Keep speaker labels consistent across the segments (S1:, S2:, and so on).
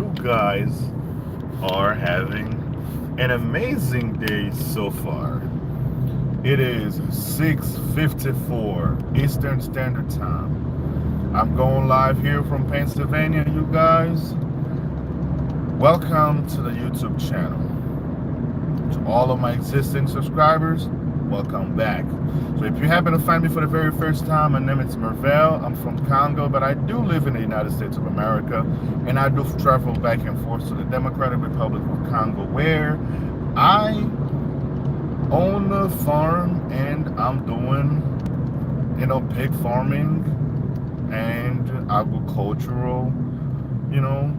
S1: you guys are having an amazing day so far. It is 6:54 Eastern Standard Time. I'm going live here from Pennsylvania, you guys. Welcome to the YouTube channel. To all of my existing subscribers, welcome back. So if you happen to find me for the very first time, my name is Mervel. I'm from Congo, but I do live in the United States of America, and I do travel back and forth to the Democratic Republic of Congo, where I own a farm and I'm doing, pig farming and agricultural, you know,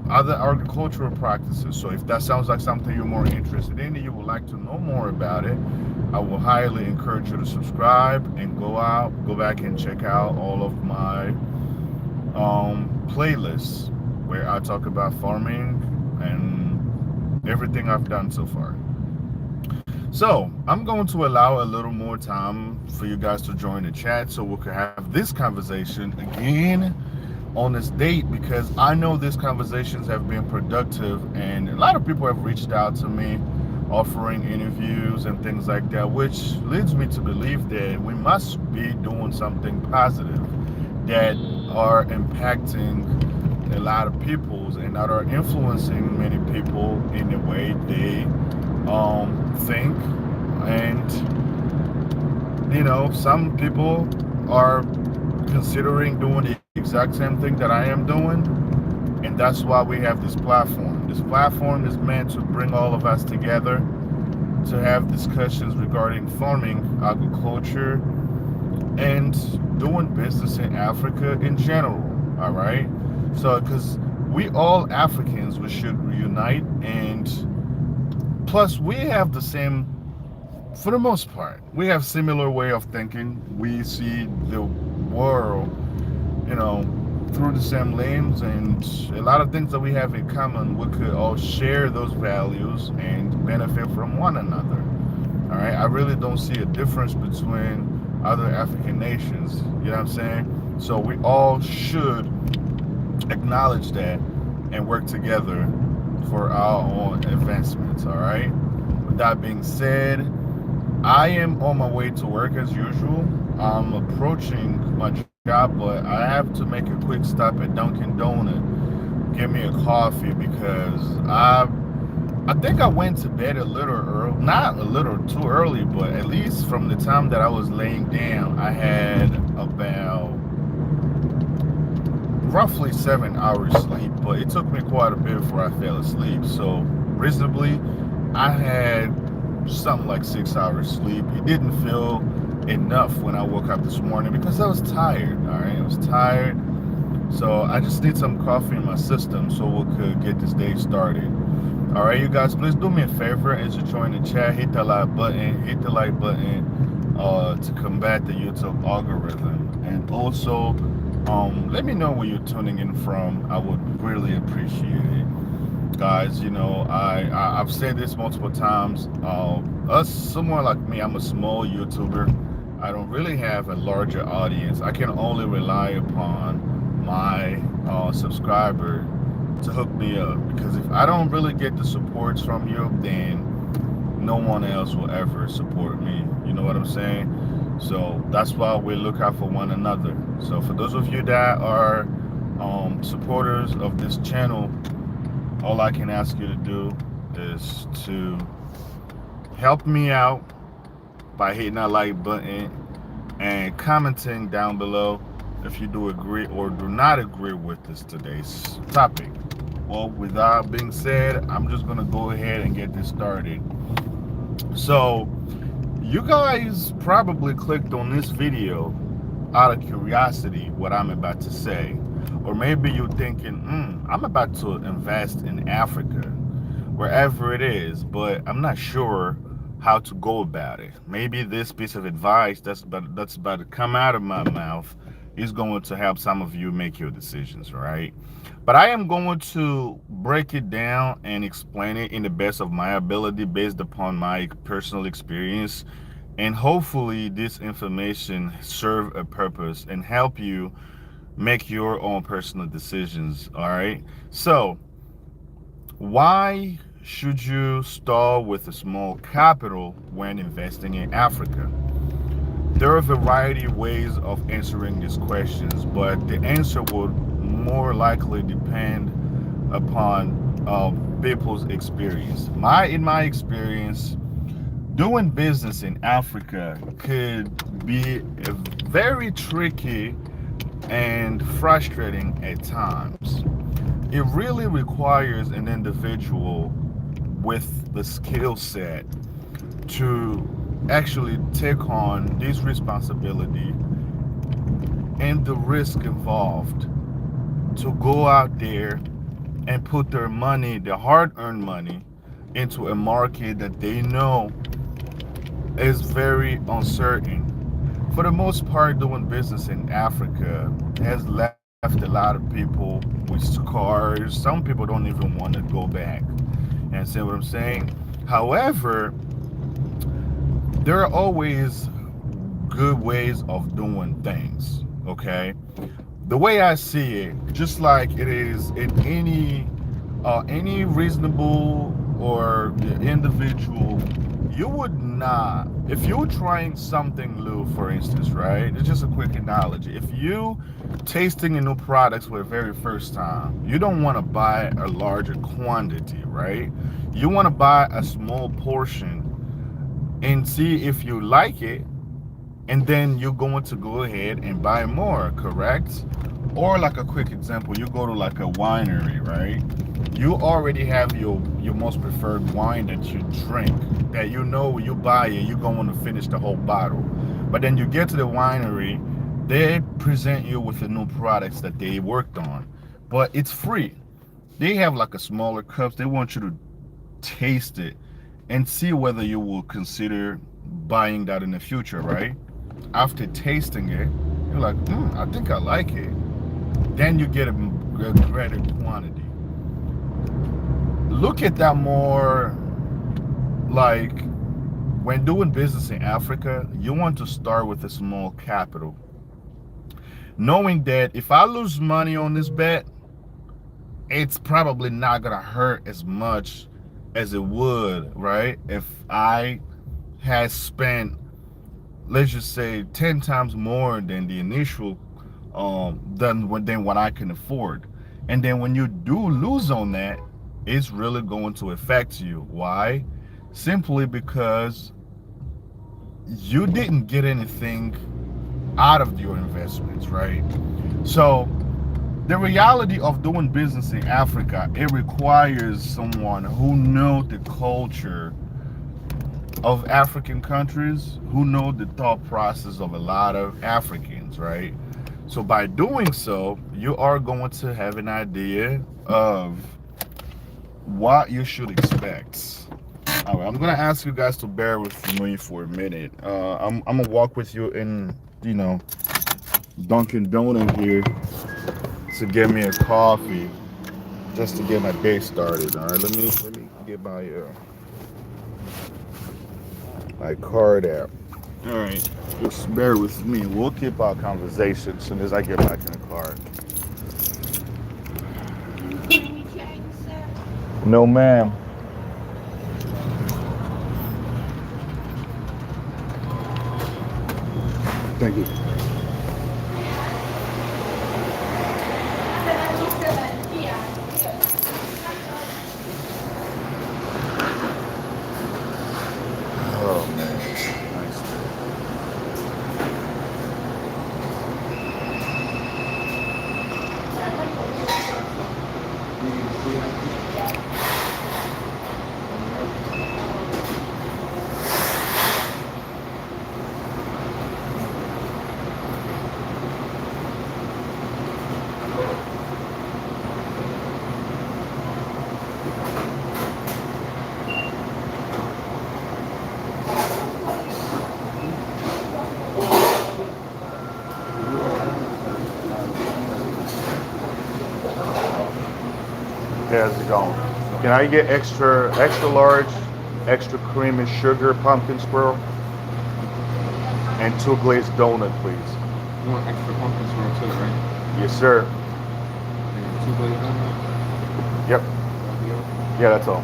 S1: other agricultural practices. So if that sounds like something you're more interested in and you would like to know more about it, I will highly encourage you to subscribe and go back and check out all of my playlists where I talk about farming and everything I've done so far. So I'm going to allow a little more time for you guys to join the chat so we can have this conversation again on this date, because I know these conversations have been productive and a lot of people have reached out to me offering interviews and things like that, which leads me to believe that we must be doing something positive that are impacting a lot of people and that are influencing many people in the way they think. And some people are considering doing the exact same thing that I am doing, and that's why we have this platform. This platform is meant to bring all of us together to have discussions regarding farming, agriculture, and doing business in Africa in general. All right, so because we all Africans, we should reunite, and plus we have the same, for the most part, we have similar way of thinking. We see the world, you know, through the same lens, and a lot of things that we have in common. We could all share those values and benefit from one another. All right, I really don't see a difference between other African nations. You know what I'm saying? So we all should acknowledge that and work together for our own advancements. All right. With that being said, I am on my way to work as usual. I'm approaching my job, but I have to make a quick stop at Dunkin' Donut, get me a coffee, because I think I went to bed a little early, not a little too early, but at least from the time that I was laying down, I had about roughly 7 hours sleep, but it took me quite a bit before I fell asleep. So reasonably, I had something like 6 hours sleep. It didn't feel enough when I woke up this morning because I was tired. All right, I was tired. So I just need some coffee in my system so we could get this day started. All right, you guys, please do me a favor as you join the chat. Hit the like button. Hit the like button to combat the YouTube algorithm, and also let me know where you're tuning in from. I would really appreciate it, guys. I've said this multiple times. Someone like me, I'm a small YouTuber. I don't really have a larger audience. I can only rely upon my subscriber to hook me up, because if I don't really get the supports from you, then no one else will ever support me. You know what I'm saying? So that's why we look out for one another. So for those of you that are supporters of this channel, all I can ask you to do is to help me out by hitting that like button and commenting down below if you do agree or do not agree with this today's topic. Well, with that being said, I'm just gonna go ahead and get this started. So you guys probably clicked on this video out of curiosity what I'm about to say, or maybe you're thinking, I'm about to invest in Africa, wherever it is, but I'm not sure how to go about it. Maybe this piece of advice that's about to come out of my mouth is going to help some of you make your decisions, right? But I am going to break it down and explain it in the best of my ability based upon my personal experience, and hopefully this information serve a purpose and help you make your own personal decisions. All right, so Why should you start with a small capital when investing in Africa? There are a variety of ways of answering these questions, but the answer would more likely depend upon people's experience. In my experience, doing business in Africa could be very tricky and frustrating at times. It really requires an individual with the skill set to actually take on this responsibility and the risk involved to go out there and put their money, their hard-earned money, into a market that they know is very uncertain. For the most part, doing business in Africa has left a lot of people with scars. Some people don't even want to go back. And see what I'm saying? However, there are always good ways of doing things. Okay, the way I see it, just like it is in any reasonable or individual, you would not, if you're trying something new, for instance, right? It's just a quick analogy. If you tasting a new products for the very first time, you don't want to buy a larger quantity, right? You want to buy a small portion and see if you like it, and then you're going to go ahead and buy more, correct? Or like a quick example, you go to like a winery, right? You already have your most preferred wine that you drink, that you know you buy it, you're going to finish the whole bottle. But then you get to the winery, they present you with the new products that they worked on, but it's free. They have like a smaller cups. They want you to taste it and see whether you will consider buying that in the future, right? After tasting it, you're like, I think I like it. Then you get a greater quantity. Look at that more like when doing business in Africa, you want to start with a small capital. Knowing that if I lose money on this bet, it's probably not gonna hurt as much as it would, right? If I had spent, let's just say, 10 times more than the initial than what I can afford. And then when you do lose on that, it's really going to affect you. Why? Simply because you didn't get anything out of your investments, right? So the reality of doing business in Africa, it requires someone who knows the culture of African countries, who know the thought process of a lot of Africans, right? So by doing so, you are going to have an idea of what you should expect. All right, I'm gonna ask you guys to bear with me for a minute. I'm gonna walk with you in, Dunkin' Donut here to get me a coffee, just to get my day started. All right, let me get my card app. All right, just bear with me. We'll keep our conversation as soon as I get back in the car.
S2: Any change, sir?
S1: No, ma'am. Thank you. Oh man, nice. How's it going? Can I get extra large, extra cream and sugar pumpkin swirl, and two glazed donut, please?
S3: You want extra pumpkin swirl too, right?
S1: Yes, sir.
S3: And two glazed donuts.
S1: Yep.
S3: That'll be okay.
S1: Yeah, that's all.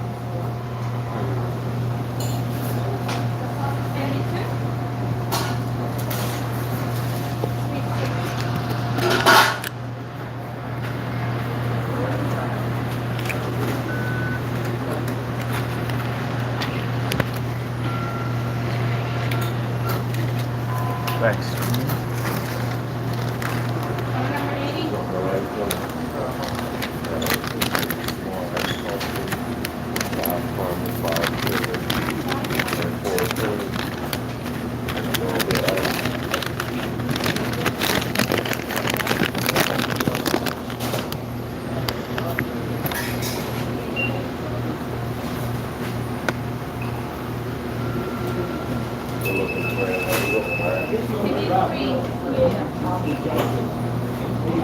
S1: Thanks.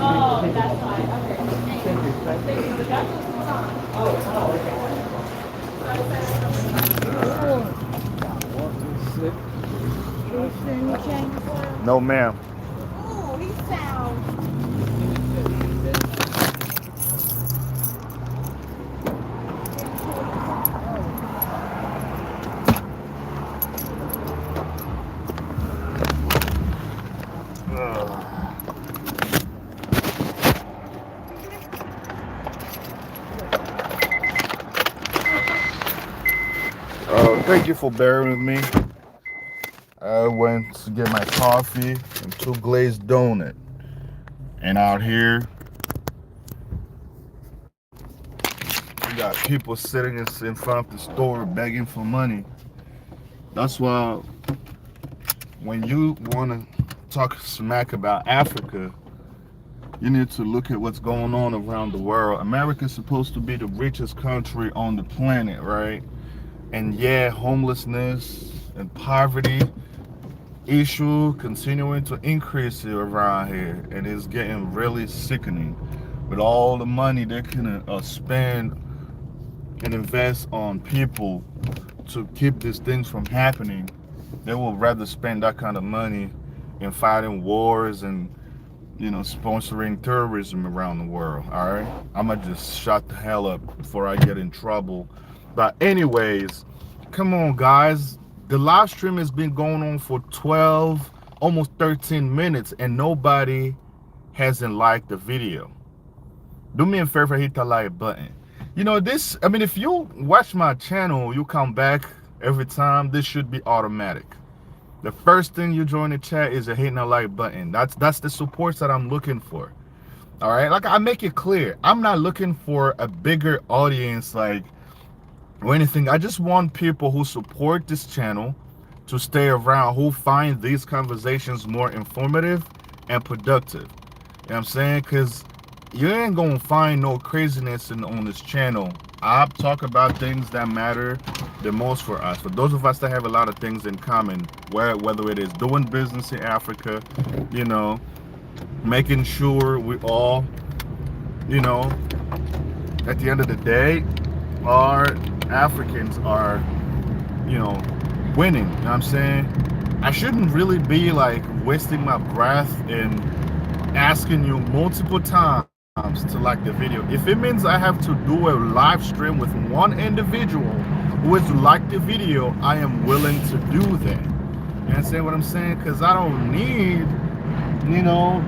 S2: Oh, that's fine. Okay.
S1: No, ma'am.
S2: Oh, he sounds.
S1: Thank you for bearing with me. I went to get my coffee and 2 glazed donut. And out here, we got people sitting in front of the store begging for money. That's why when you want to talk smack about Africa, you need to look at what's going on around the world. America is supposed to be the richest country on the planet, right? And yeah, homelessness and poverty issue continuing to increase around here, and it's getting really sickening. With all the money they can spend and invest on people to keep these things from happening, they will rather spend that kind of money in fighting wars and sponsoring terrorism around the world. All right, I'm gonna just shut the hell up before I get in trouble. But anyways, come on, guys. The live stream has been going on for 12, almost 13 minutes, and nobody hasn't liked the video. Do me a favor, hit the like button. If you watch my channel, you come back every time, this should be automatic. The first thing you join the chat is hitting the like button. That's the support that I'm looking for. All right, like I make it clear, I'm not looking for a bigger audience or anything. I just want people who support this channel to stay around, who find these conversations more informative and productive. You know what I'm saying? Because you ain't gonna find no craziness on this channel. I talk about things that matter the most for us. For those of us that have a lot of things in common, whether it is doing business in Africa, making sure we all, at the end of the day, our Africans are, winning. You know what I'm saying? I shouldn't really be wasting my breath and asking you multiple times to like the video. If it means I have to do a live stream with one individual who has liked the video, I am willing to do that. You understand what I'm saying? Because I don't need,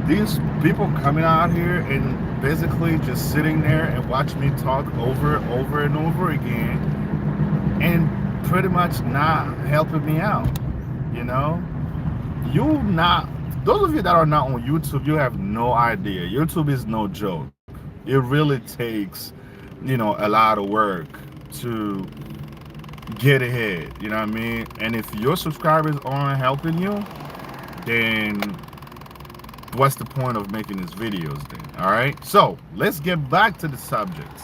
S1: these people coming out here and basically just sitting there and watch me talk over and over again and pretty much not helping me out. Those of you that are not on YouTube, you have no idea. YouTube is no joke. It really takes, a lot of work to get ahead. You know what I mean? And if your subscribers aren't helping you, then what's the point of making these videos then? All right? So let's get back to the subject.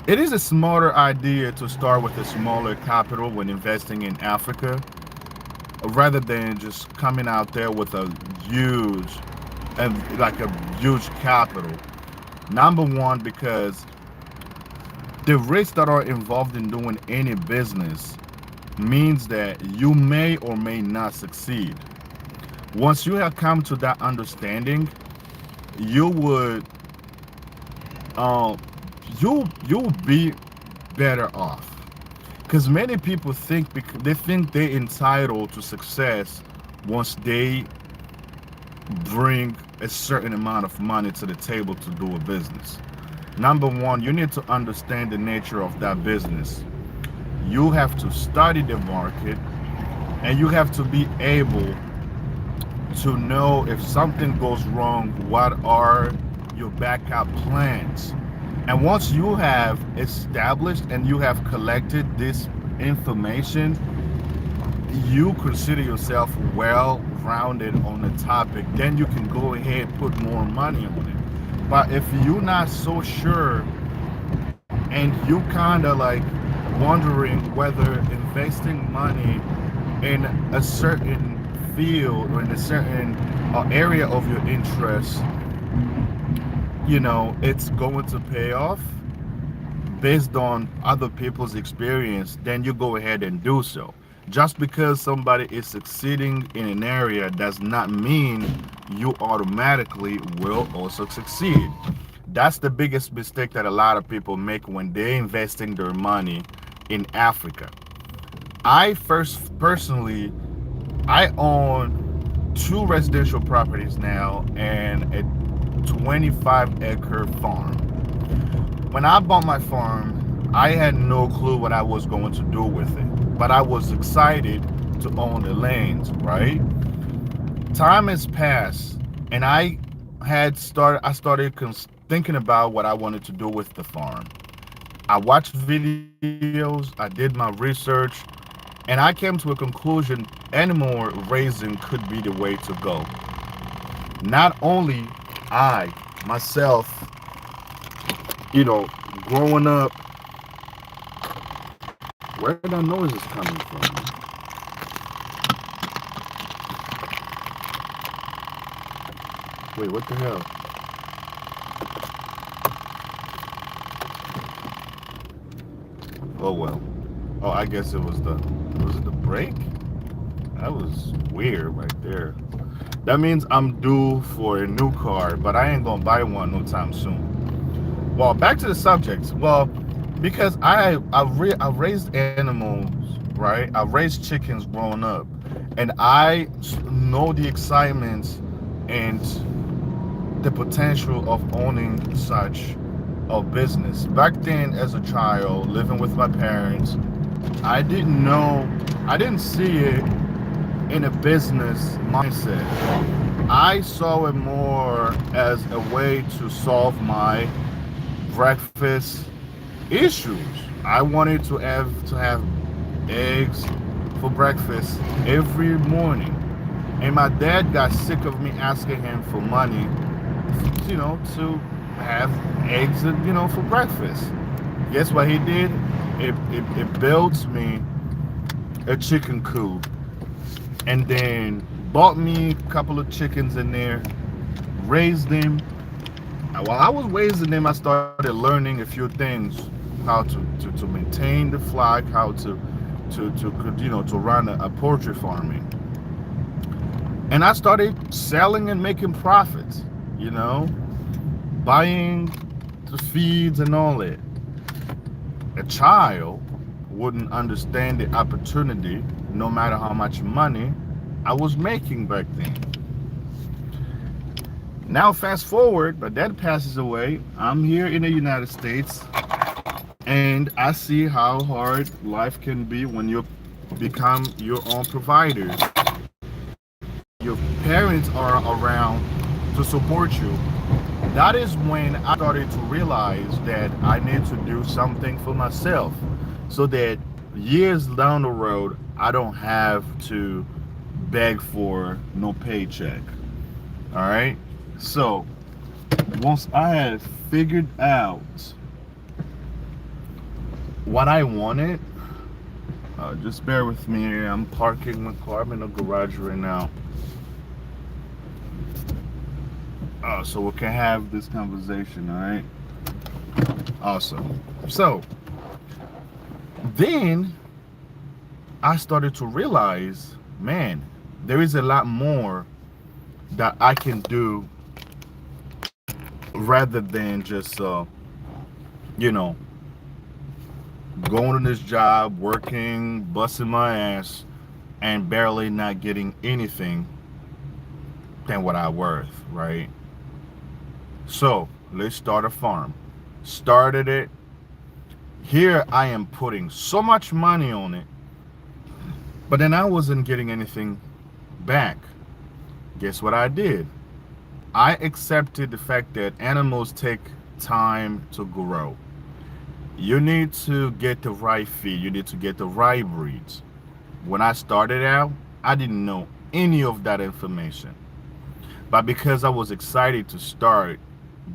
S1: It is a smarter idea to start with a smaller capital when investing in Africa, rather than just coming out there with a huge capital. Number one, because the risks that are involved in doing any business means that you may or may not succeed. Once you have come to that understanding, you would you'll be better off. Because many people think they think they're entitled to success once they bring a certain amount of money to the table to do a business. Number one, you need to understand the nature of that business. You have to study the market, and you have to be able to know if something goes wrong, what are your backup plans. And once you have established and you have collected this information, you consider yourself well rounded on the topic, then you can go ahead and put more money on it. But if you're not so sure and you kind of like wondering whether investing money in a certain field or in a certain area of your interest, it's going to pay off based on other people's experience, then you go ahead and do so. Just because somebody is succeeding in an area does not mean you automatically will also succeed. That's the biggest mistake that a lot of people make when they're investing their money in Africa. Personally, I own 2 residential properties now and a 25-acre farm. When I bought my farm, I had no clue what I was going to do with it, but I was excited to own the lands, right? Time has passed, and I started thinking about what I wanted to do with the farm. I watched videos, I did my research, and I came to a conclusion: animal raising could be the way to go. Not only I, myself, growing up, where that noise is coming from? Wait, what the hell? Oh well. Oh, I guess was it the brake? That was weird right there. That means I'm due for a new car, but I ain't gonna buy one no time soon. Well, back to the subject. Well, because I raised animals, right? I raised chickens growing up, and I know the excitement and the potential of owning such a business. Back then, as a child, living with my parents, I didn't see it in a business mindset. I saw it more as a way to solve my breakfast issues. I wanted to have eggs for breakfast every morning. And my dad got sick of me asking him for money, to have eggs, for breakfast. Guess what he did? It built me a chicken coop, and then bought me a couple of chickens in there, raised them. And while I was raising them, I started learning a few things: how to maintain the flock, how to run a poultry farming. And I started selling and making profits, buying the feeds and all that. A child wouldn't understand the opportunity, no matter how much money I was making back then. Now fast forward, my dad passes away. I'm here in the United States, and I see how hard life can be when you become your own provider. Your parents are around to support you. That is when I started to realize that I need to do something for myself, so that years down the road, I don't have to beg for no paycheck. All right. So once I had figured out what I wanted, just bear with me here. I'm parking my car. I'm in the garage right now. So we can have this conversation. All right. Awesome. So then I started to realize, man, there is a lot more that I can do rather than just you know, going to this job, working, busting my ass, and barely not getting anything than what I worth, right? So let's start a farm. Started it. Here I am putting so much money on it, but then I wasn't getting anything back. Guess what I did? I accepted the fact that animals take time to grow. You need to get the right feed, you need to get the right breeds. When I started out, I didn't know any of that information. But because I was excited to start,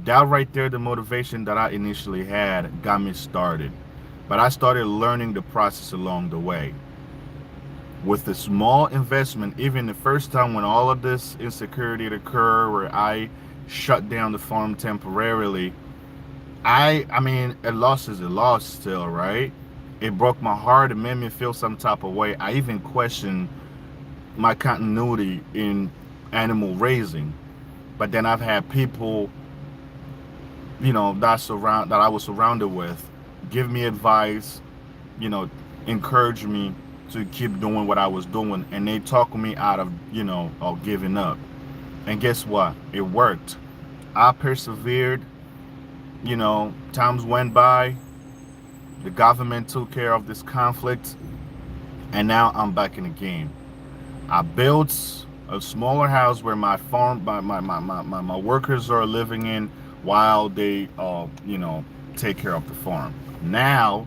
S1: that right there, the motivation that I initially had got me started. But I started learning the process along the way. With the small investment, even the first time when all of this insecurity occurred, where I shut down the farm temporarily, I mean, a loss is a loss still, right? It broke my heart. It made me feel some type of way. I even questioned my continuity in animal raising. But then I've had people, that I was surrounded with, give me advice, you know, encourage me to keep doing what I was doing, and they talked me out of, of giving up. And guess what? It worked. I persevered. Times went by. The government took care of this conflict, and now I'm back in the game. I built a smaller house where my farm, my workers are living in while they, take care of the farm. Now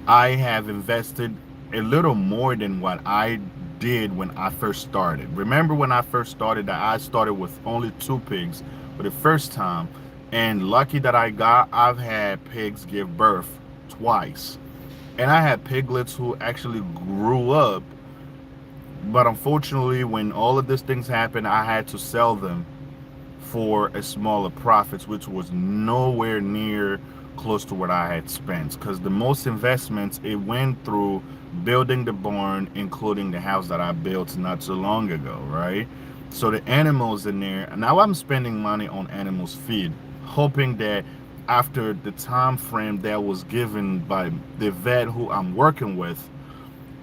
S1: I have invested a little more than what I did when I first started. Remember when I first started that I started with only 2 pigs for the first time, and lucky that I've had pigs give birth twice. And I had piglets who actually grew up, but unfortunately when all of these things happened, I had to sell them for a smaller profits, which was nowhere near close to what I had spent, because the most investments it went through building the barn, including the house that I built not too long ago, right? So the animals in there, now I'm spending money on animals feed, hoping that after the time frame that was given by the vet who I'm working with,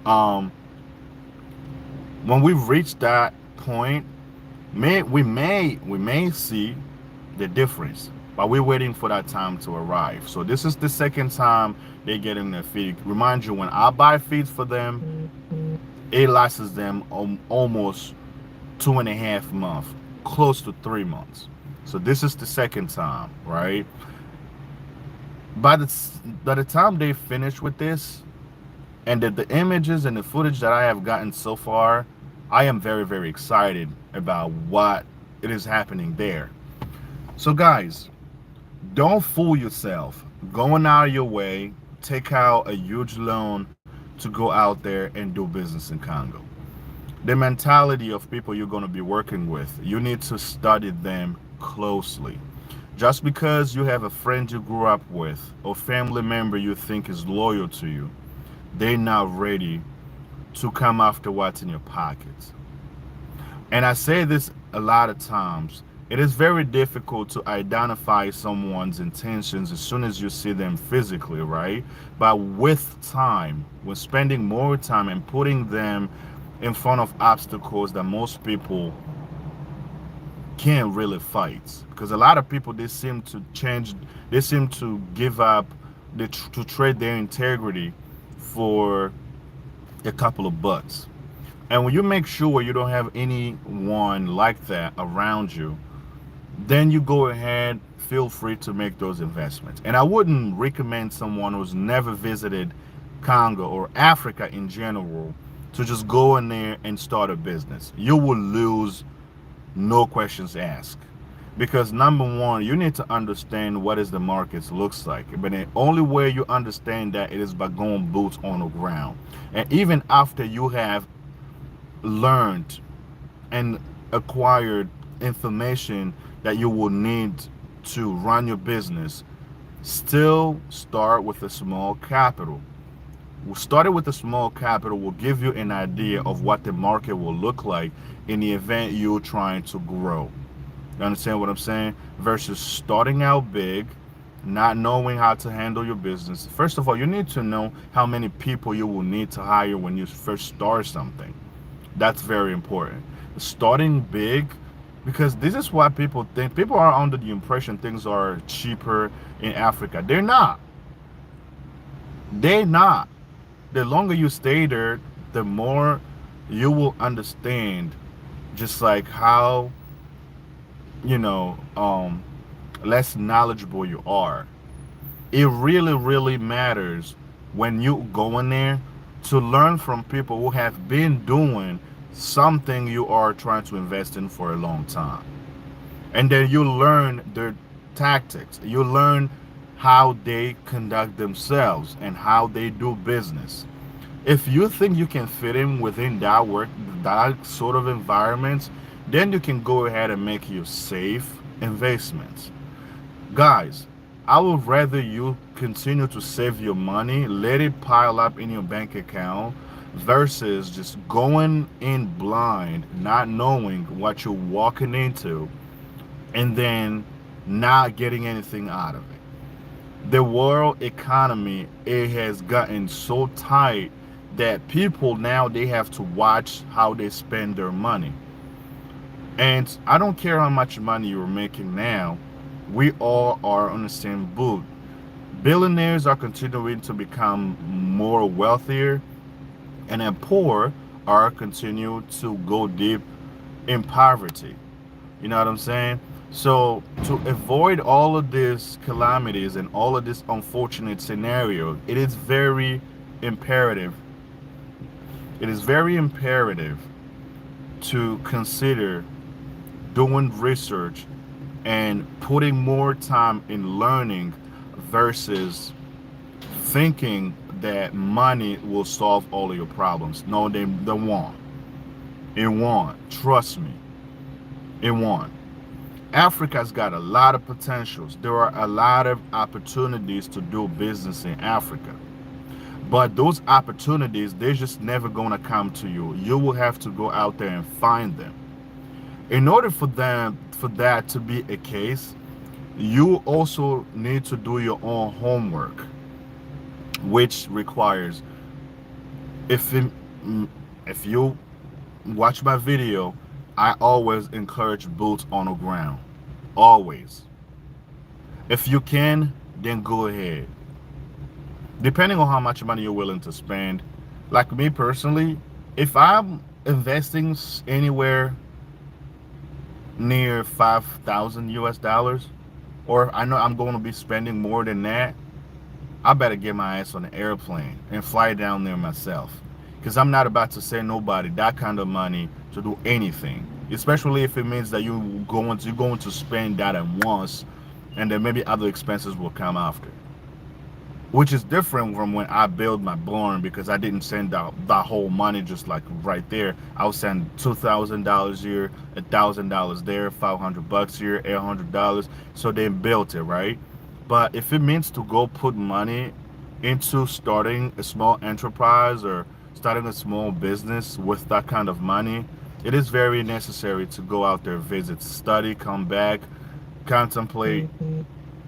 S1: um when we reach that point, we may see the difference, but we're waiting for that time to arrive. So this is the second time they're getting their feed. Remind you, when I buy feeds for them, it lasts them almost 2.5 months, close to 3 months. So this is the second time, right? By the time they finish with this, and the images and the footage that I have gotten so far, I am very, very excited about what it is happening there. So guys, don't fool yourself going out of your way, take out a huge loan to go out there and do business in Congo. The mentality of people you're going to be working with, you need to study them closely. Just because you have a friend you grew up with or family member you think is loyal to you, they're not ready to come after what's in your pockets. And I say this a lot of times, it is very difficult to identify someone's intentions as soon as you see them physically, right? But with time, with spending more time and putting them in front of obstacles that most people can't really fight, because a lot of people, they seem to change, they seem to give up, to trade their integrity for a couple of bucks. And when you make sure you don't have anyone like that around you, then you go ahead, feel free to make those investments. And I wouldn't recommend someone who's never visited Congo or Africa in general to just go in there and start a business. You will lose, no questions asked. Because number one, you need to understand what is the markets looks like. But the only way you understand that it is by going boots on the ground. And even after you have learned and acquired information that you will need to run your business, still start with a small capital. Starting with a small capital will give you an idea of what the market will look like in the event you're trying to grow. You understand what I'm saying? Versus starting out big, not knowing how to handle your business. First of all, you need to know how many people you will need to hire when you first start something. That's very important. Starting big, because this is why people are under the impression things are cheaper in Africa. They're not. They're not. The longer you stay there, the more you will understand just like how, you know, less knowledgeable you are. It really, really matters when you go in there to learn from people who have been doing something you are trying to invest in for a long time. And then you learn their tactics. You learn how they conduct themselves and how they do business. If you think you can fit in within that sort of environment, then you can go ahead and make your safe investments. Guys, I would rather you continue to save your money, let it pile up in your bank account, versus just going in blind, not knowing what you're walking into, and then not getting anything out of it. The world economy, it has gotten so tight that people now they have to watch how they spend their money. And I don't care how much money you're making now, we all are on the same boat. Billionaires are continuing to become more wealthier, and then poor are continue to go deep in poverty. You know what I'm saying? So to avoid all of these calamities and all of this unfortunate scenario, it is very imperative. It is very imperative to consider doing research and putting more time in learning versus thinking that money will solve all of your problems. No, they won't. It won't. Trust me. It won't. Africa's got a lot of potentials. There are a lot of opportunities to do business in Africa. But those opportunities, they're just never going to come to you. You will have to go out there and find them. In order for that to be a case, you also need to do your own homework, which requires, if it, if you watch my video, I always encourage boots on the ground. Always. If you can, then go ahead. Depending on how much money you're willing to spend. Like me personally, if I'm investing anywhere near 5,000 US dollars, or I know I'm going to be spending more than that, I better get my ass on an airplane and fly down there myself. Because I'm not about to send nobody that kind of money to do anything. Especially if it means that you're going to spend that at once, and then maybe other expenses will come after. Which is different from when I build my barn, because I didn't send out the whole money just like right there. I would send $2,000 here, $1,000 there, $500 here, $800. So they built it, right? But if it means to go put money into starting a small enterprise or starting a small business with that kind of money, it is very necessary to go out there, visit, study, come back, contemplate,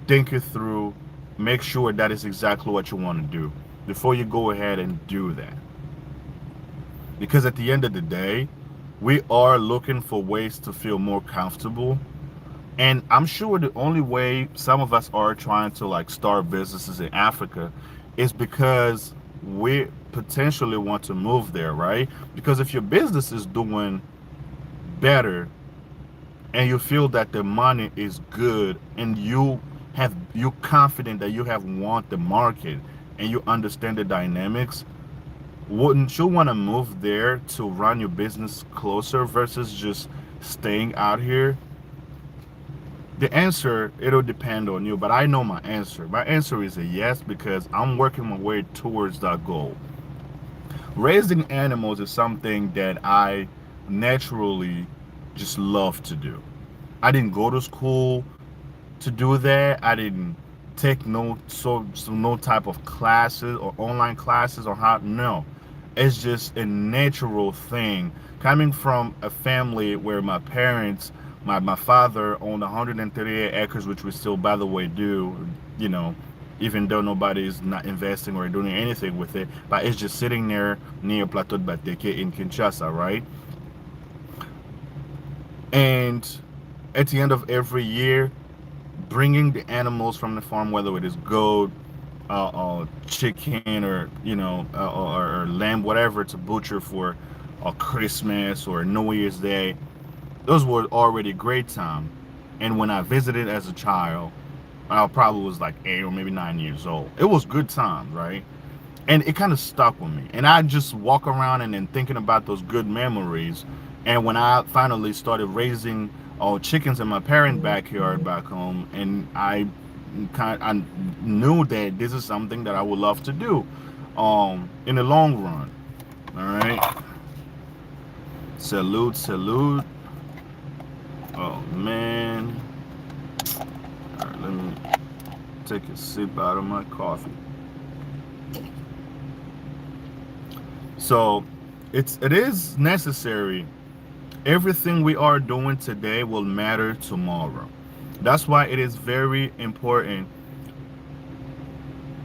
S1: think it through, make sure that is exactly what you want to do before you go ahead and do that. Because at the end of the day, we are looking for ways to feel more comfortable. And I'm sure the only way some of us are trying to like start businesses in Africa is because we potentially want to move there, right? Because if your business is doing better and you feel that the money is good and you're confident that you have won the market and you understand the dynamics, wouldn't you want to move there to run your business closer versus just staying out here? The answer, it'll depend on you, but I know my answer. My answer is a yes, because I'm working my way towards that goal. Raising animals is something that I naturally just love to do. I didn't go to school to do that. I didn't take no type of classes or online classes or how. No, it's just a natural thing coming from a family where my parents My father owned 138 acres, which we still, by the way, do. You know, even though nobody is not investing or doing anything with it, but it's just sitting there near Plateau de Bateke in Kinshasa, right? And at the end of every year, bringing the animals from the farm, whether it is goat, chicken, or or lamb, whatever, to butcher for Christmas or New Year's Day. Those were already great time. And when I visited as a child, I probably was like 8 or maybe 9 years old. It was good time, right? And it kind of stuck with me. And I just walk around and then thinking about those good memories. And when I finally started raising chickens in my parent backyard back home, and I knew that this is something that I would love to do in the long run. All right. Salute, salute. Oh man. All right, let me take a sip out of my coffee. So it is necessary. Everything we are doing today will matter tomorrow. That's why it is very important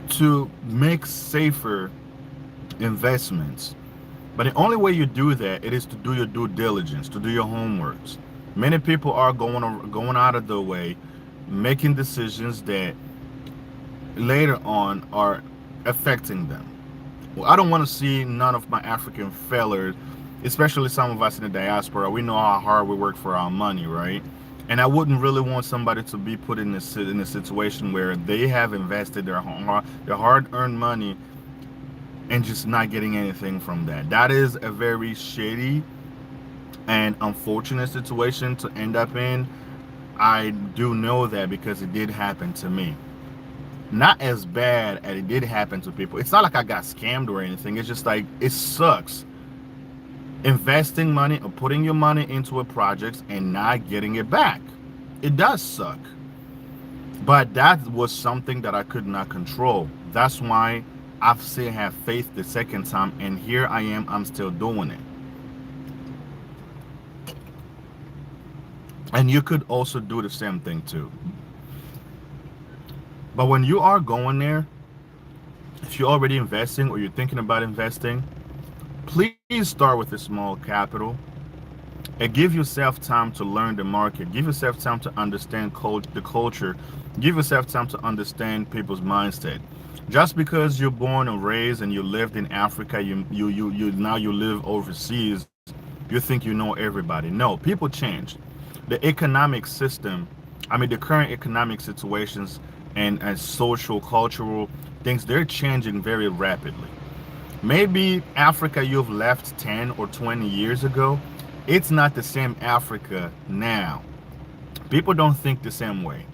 S1: to make safer investments. But the only way you do that, it is to do your due diligence, to do your homeworks. Many people are going out of their way, making decisions that later on are affecting them. Well, I don't want to see none of my African fellas, especially some of us in the diaspora. We know how hard we work for our money, right? And I wouldn't really want somebody to be put in a situation where they have invested their hard-earned money and just not getting anything from that. That is a very shady and unfortunate situation to end up in. I do know that because it did happen to me. Not as bad as it did happen to people. It's not like I got scammed or anything. It's just like, it sucks investing money or putting your money into a project and not getting it back. It does suck. But that was something that I could not control. That's why I've still have faith the second time, and here I am, I'm still doing it. And you could also do the same thing too. But when you are going there, if you're already investing or you're thinking about investing, please start with a small capital and give yourself time to learn the market. Give yourself time to understand the culture. Give yourself time to understand people's mindset. Just because you're born and raised and you lived in Africa, now you live overseas, you think you know everybody. No, people change. The economic system, the current economic situations and social, cultural things, they're changing very rapidly. Maybe Africa you've left 10 or 20 years ago, it's not the same Africa now. People don't think the same way.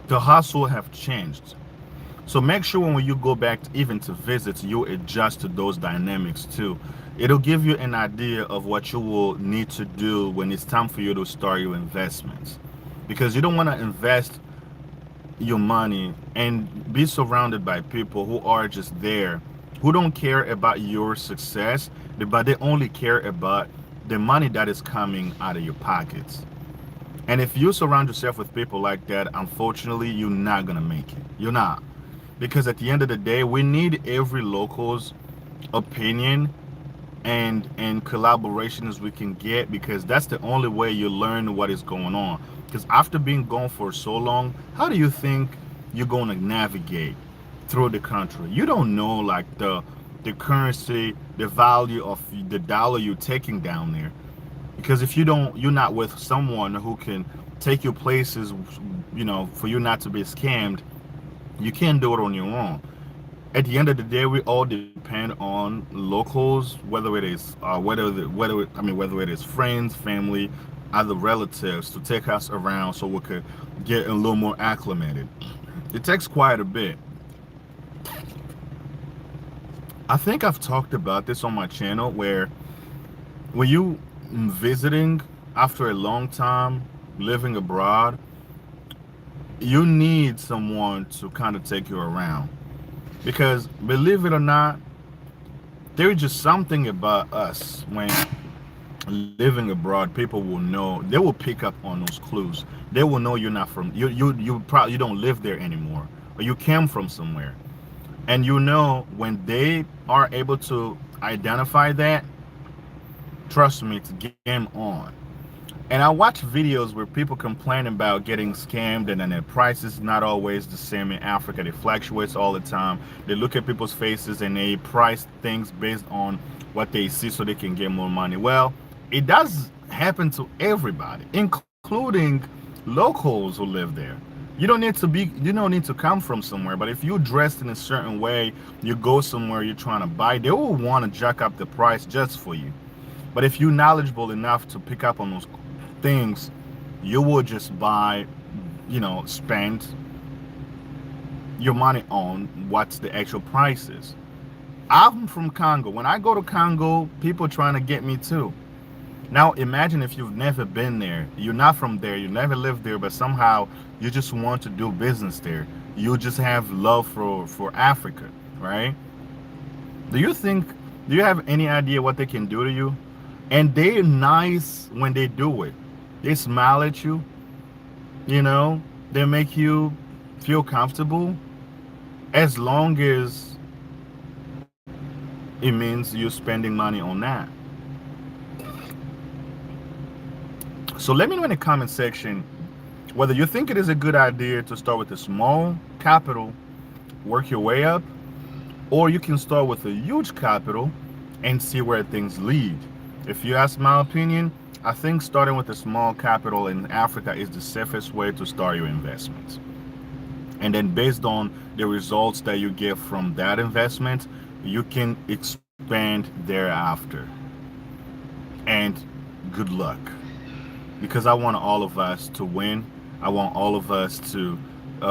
S1: The hustle have changed. So make sure when you go back even to visit, you adjust to those dynamics too. It'll give you an idea of what you will need to do when it's time for you to start your investments. Because you don't want to invest your money and be surrounded by people who are just there, who don't care about your success, but they only care about the money that is coming out of your pockets. And if you surround yourself with people like that, unfortunately, you're not going to make it. You're not. Because at the end of the day, we need every local's opinion and collaboration as we can get, because that's the only way you learn what is going on. Because after being gone for so long, how do you think you're going to navigate through the country? You don't know like the currency, the value of the dollar you're taking down there. Because if you're not with someone who can take you places, for you not to be scammed, you can't do it on your own. At the end of the day, we all depend on locals, whether it is whether it is friends, family, other relatives, to take us around so we could get a little more acclimated. It takes quite a bit. I think I've talked about this on my channel, where when you visiting after a long time living abroad, you need someone to kind of take you around. Because believe it or not, there's just something about us living abroad, people will know. They will pick up on those clues. They will know you're not from you probably you don't live there anymore, or you came from somewhere. And you know, when they are able to identify that, trust me, it's game on. And I watch videos where people complain about getting scammed, and then the price is not always the same in Africa. They fluctuates all the time. They look at people's faces and they price things based on what they see so they can get more money. Well, it does happen to everybody, including locals who live there. You don't need to come from somewhere, but if you're dressed in a certain way, you go somewhere you're trying to buy, they will want to jack up the price just for you. But if you're knowledgeable enough to pick up on those things, you will just buy, spend your money on what's the actual price is. I'm from Congo. When I go to Congo, people trying to get me too. Now imagine if you've never been there, you're not from there, you never lived there, but somehow you just want to do business there. You just have love for Africa, right? Do you think, do you have any idea what they can do to you? And they're nice when they do it. They smile at you, they make you feel comfortable, as long as it means you're spending money on that. So let me know in the comment section whether you think it is a good idea to start with a small capital, work your way up, or you can start with a huge capital and see where things lead. If you ask my opinion, I think starting with a small capital in Africa is the safest way to start your investments. And then based on the results that you get from that investment, you can expand thereafter. And good luck. Because I want all of us to win. I want all of us to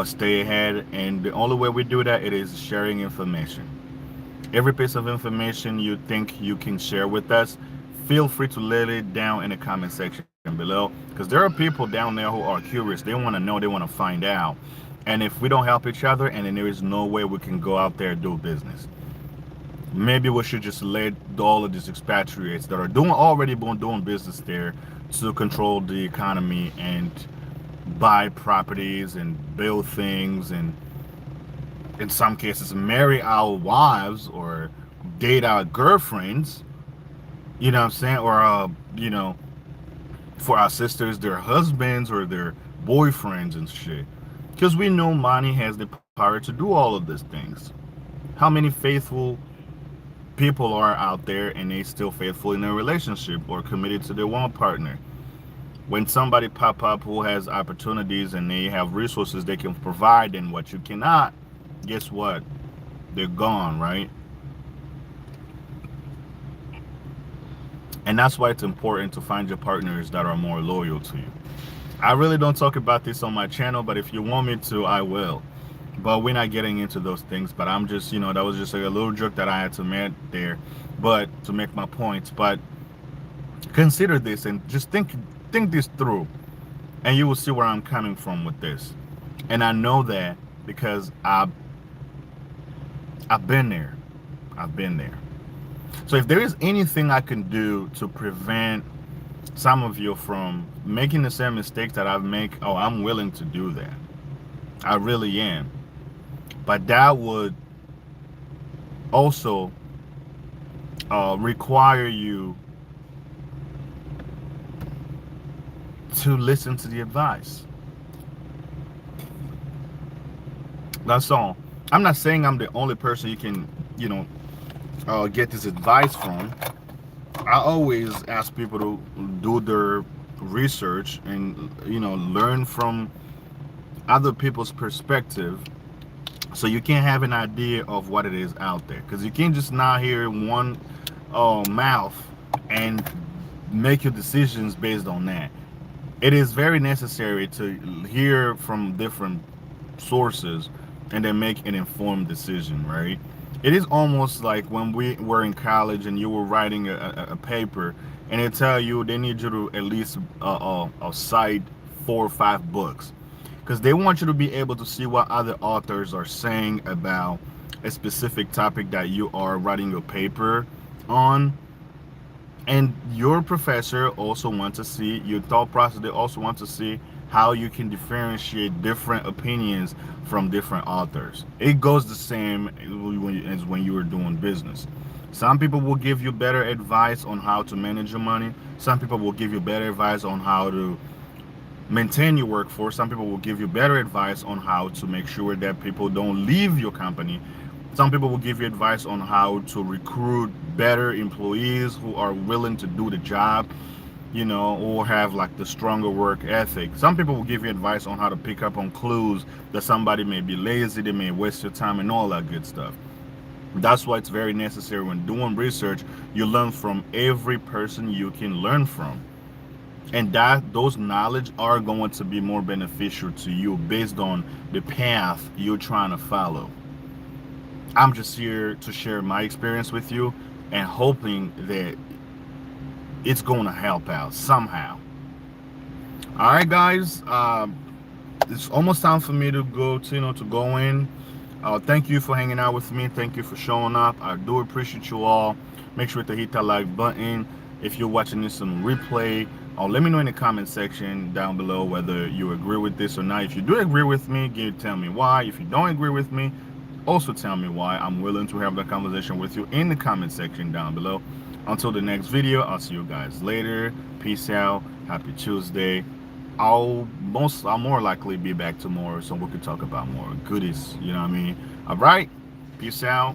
S1: stay ahead. And the only way we do that, it is sharing information. Every piece of information you think you can share with us, feel free to let it down in the comment section below, because there are people down there who are curious. They want to know, they want to find out. And if we don't help each other, and then there is no way we can go out there and do business, maybe we should just let all of these expatriates that are already doing business there to control the economy and buy properties and build things, and in some cases marry our wives or date our girlfriends, you know what I'm saying, or for our sisters, their husbands or their boyfriends and shit, because we know money has the power to do all of these things. How many faithful people are out there and they still faithful in their relationship or committed to their one partner? When somebody pop up who has opportunities and they have resources they can provide and what you cannot, guess what? They're gone, right? And that's why it's important to find your partners that are more loyal to you. I really don't talk about this on my channel, but if you want me to, I will. But we're not getting into those things. But I'm just, that was just like a little joke that I had to make there, but to make my points. But consider this and just think this through, and you will see where I'm coming from with this. And I know that because I've been there. I've been there. So if there is anything I can do to prevent some of you from making the same mistakes that I've made, oh, I'm willing to do that. I really am. But that would also require you to listen to the advice. That's all. I'm not saying I'm the only person you can, get this advice from. I always ask people to do their research and, learn from other people's perspective, so you can have an idea of what it is out there. Because you can't just not hear one mouth and make your decisions based on that. It is very necessary to hear from different sources and then make an informed decision, right? It is almost like when we were in college and you were writing a paper, and they tell you they need you to at least cite 4 or 5 books, because they want you to be able to see what other authors are saying about a specific topic that you are writing your paper on. And your professor also wants to see your thought process. They also want to see how you can differentiate different opinions from different authors. It goes the same as when you were doing business. Some people will give you better advice on how to manage your money. Some people will give you better advice on how to maintain your workforce. Some people will give you better advice on how to make sure that people don't leave your company. Some people will give you advice on how to recruit better employees who are willing to do the job, or have like the stronger work ethic. Some people will give you advice on how to pick up on clues that somebody may be lazy, they may waste your time, and all that good stuff. That's why it's very necessary when doing research, you learn from every person you can learn from. And that those knowledge are going to be more beneficial to you based on the path you're trying to follow. I'm just here to share my experience with you and hoping that it's going to help out somehow. All right, guys. It's almost time for me to go to go in. Thank you for hanging out with me. Thank you for showing up. I do appreciate you all. Make sure to hit that like button. If you're watching this on replay, let me know in the comment section down below whether you agree with this or not. If you do agree with me, tell me why. If you don't agree with me, also tell me why. I'm willing to have that conversation with you in the comment section down below. Until the next video, I'll see you guys later. Peace out. Happy Tuesday. I'll more likely be back tomorrow so we can talk about more goodies. You know what I mean? All right. Peace out.